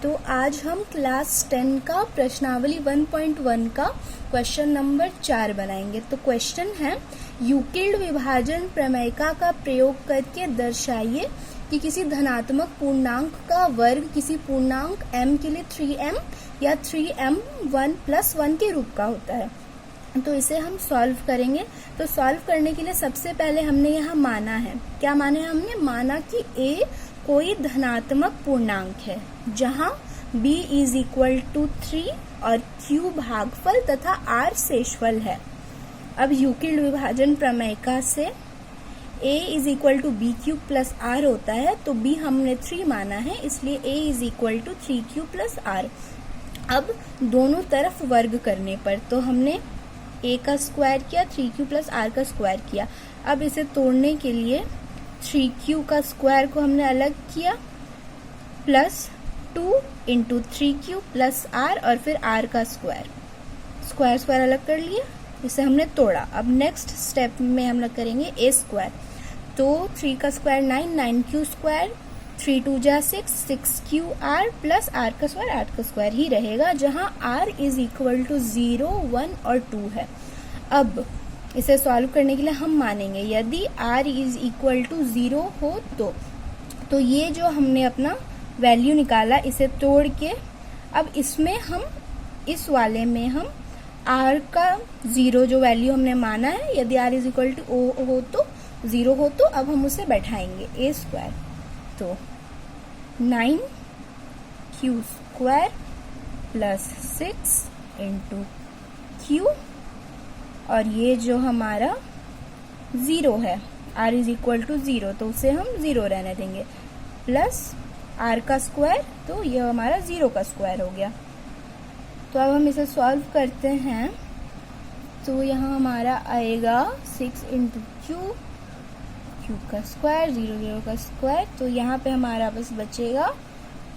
तो आज हम क्लास 10 का प्रश्नावली 1.1 का क्वेश्चन नंबर 4 बनाएंगे। तो क्वेश्चन है, यूक्लिड विभाजन प्रमेयिका का प्रयोग करके दर्शाइए कि किसी धनात्मक पूर्णांक का वर्ग किसी पूर्णांक m के लिए 3m या 3m1 + 1 के रूप का होता है। तो इसे हम सॉल्व करेंगे। तो सॉल्व करने के लिए सबसे पहले हमने यहाँ माना है, क्या माना है हमने? माना कि a कोई धनात्मक पूर्णांक है जहाँ b = 3 और q भागफल तथा r शेषफल है। अब यूक्लिड विभाजन प्रमेयिका से a = b³ + r होता है, तो b हमने 3 माना है, इसलिए a = 3q + r। अब दोनों तरफ वर्ग करने पर तो हमने a का स्क्वायर किया, 3q + r का स्क्वायर किया। अब इसे तोड़ने के लिए 3q का स्क्वायर को हमने अलग किया प्लस 2 × 3q + r और फिर r का स्क्वायर अलग कर लिया, इसे हमने तोड़ा। अब नेक्स्ट स्टेप में हम लोग करेंगे a स्क्वायर। तो 3 का square 9, 9q square, 3 × 2 = 6, 6qr + r का स्क्वायर, 8 का स्क्वायर ही रहेगा, जहां r = 0, 1 और 2 है। अब इसे सॉल्व करने के लिए हम मानेंगे यदि r = 0 हो तो ये जो हमने अपना वैल्यू निकाला इसे तोड़ के अब इसमें हम इस वाले में हम r का 0 जो वैल्यू हमने माना है, यदि r = 0 हो तो अब हम उसे बैठाएंगे a स्क्वायर। तो 9q स्क्वायर + 6 × q और ये जो हमारा 0 है, r = 0, तो उसे हम 0 रहने देंगे, प्लस r का स्क्वायर, तो ये हमारा 0 का स्क्वायर हो गया। तो अब हम इसे सॉल्व करते हैं। तो यहाँ हमारा आएगा 6 × q का स्क्वायर, 0, 0 का स्क्वायर, तो यहाँ पे हमारा बस बचेगा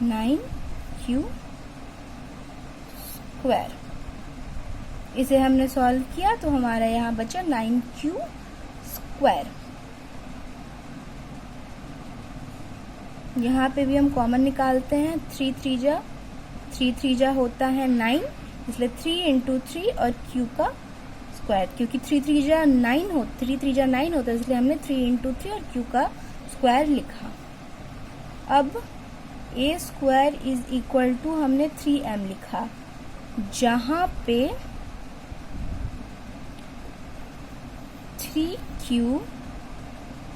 9q स्क्वायर। इसे हमने सॉल्व किया तो हमारा यहाँ बचा 9q स्क्वायर। यहाँ पे भी हम कॉमन निकालते हैं, 3 3 जा होता है 9, इसलिए 3 × 3 और q का स्क्वायर, क्योंकि 3 3 जा 9 होता है, इसलिए हमने 3 × 3 और q का स्क्वायर लिखा। अब a स्क्वायर = हमने 3m लिखा, जहाँ पे 3q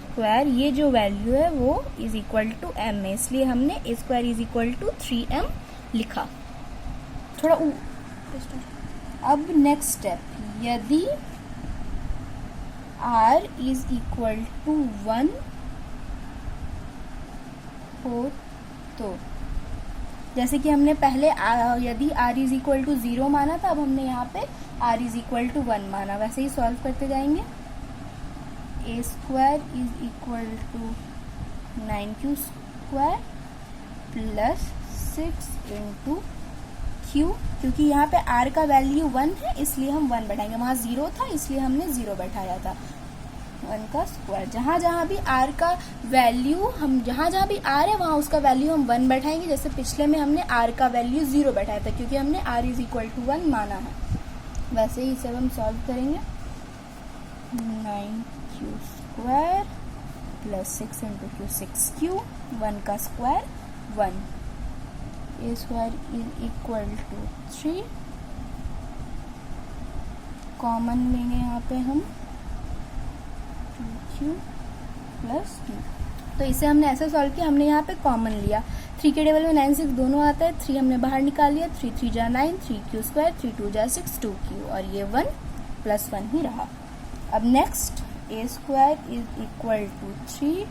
स्क्वायर ये जो वैल्यू है वो = m है, इसलिए हमने a स्क्वायर = 3m लिखा। थोड़ा अब नेक्स्ट स्टेप, यदि r = 1 हो तो जैसे कि हमने पहले यदि r = 0 माना था, अब हमने यहाँ पे r = 1 माना, वैसे ही सॉल्व करते जाएंगे। a square = 9q square + 6 × q, क्योंकि यहाँ पे r का वैल्यू 1 है इसलिए हम 1 बैठाएंगे, वहाँ 0 था इसलिए हमने 0 बैठाया था, 1 का स्क्वायर। जहाँ भी r का वैल्यू जहाँ भी r है वहाँ उसका वैल्यू हम 1 बैठाएंगे, जैसे पिछले में हमने r का वैल्यू 0 बैठाया था क्योंकि हमने r = 1 माना है, वैसे ही इसे हम सॉल्व करेंगे। 9q स्क्वायर + 6 × q, 6q, 1 का स्क्वायर 1, a स्क्वायर = 3, कॉमन लेंगे यहाँ पे हम 2q + 2, तो इसे हमने ऐसा सॉल्व किया, हमने यहाँ पे कॉमन लिया, 3 के टेबल में 9 6 दोनों आता है, 3 हमने बाहर निकाल लिया, 3 3 जा 9, 3q स्क्वायर, 3 2 जा 6, 2q, और ये 1 + 1 ही रहा। अब नेक्स्ट a स्क्वायर = 3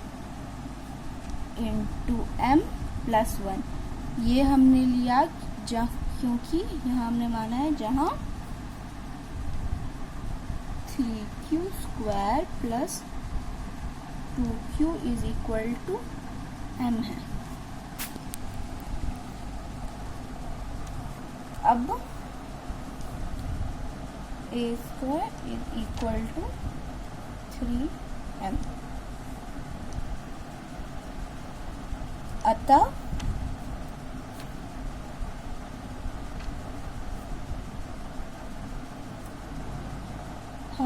× m + 1, ये हमने लिया क्योंकि यहाँ हमने माना है जहाँ 3q स्क्वायर + 2q = m है। अब a स्क्वायर = 3m, अतः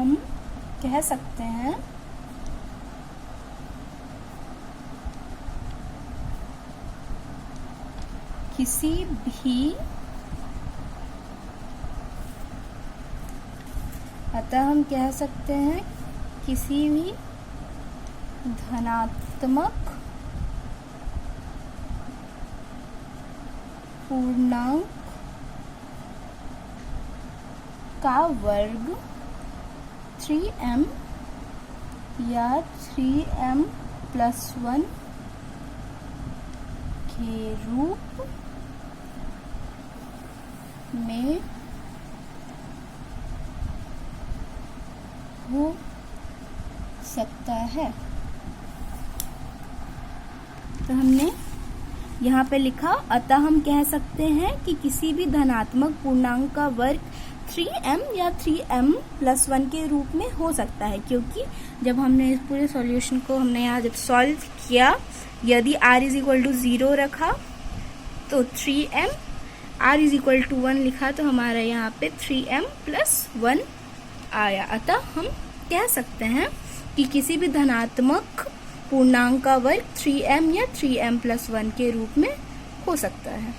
हम कह सकते हैं किसी भी अतः हम कह सकते हैं किसी भी धनात्मक पूर्णांक का वर्ग 3m या 3m+1 के रूप में हो सकता है। तो हमने यहाँ पे लिखा, अतः हम कह सकते हैं कि किसी भी धनात्मक पूर्णांक का वर्ग 3m या 3m+1 के रूप में हो सकता है, क्योंकि जब हमने इस पूरे सॉल्यूशन को हमने यहाँ जब सॉल्व किया, यदि r = 0 रखा तो 3m, r = 1 लिखा तो हमारा यहाँ पे 3m+1 आया। अतः हम कह सकते हैं कि किसी भी धनात्मक पूर्णांक का वर्ग 3m या 3m+1 के रूप में हो सकता है।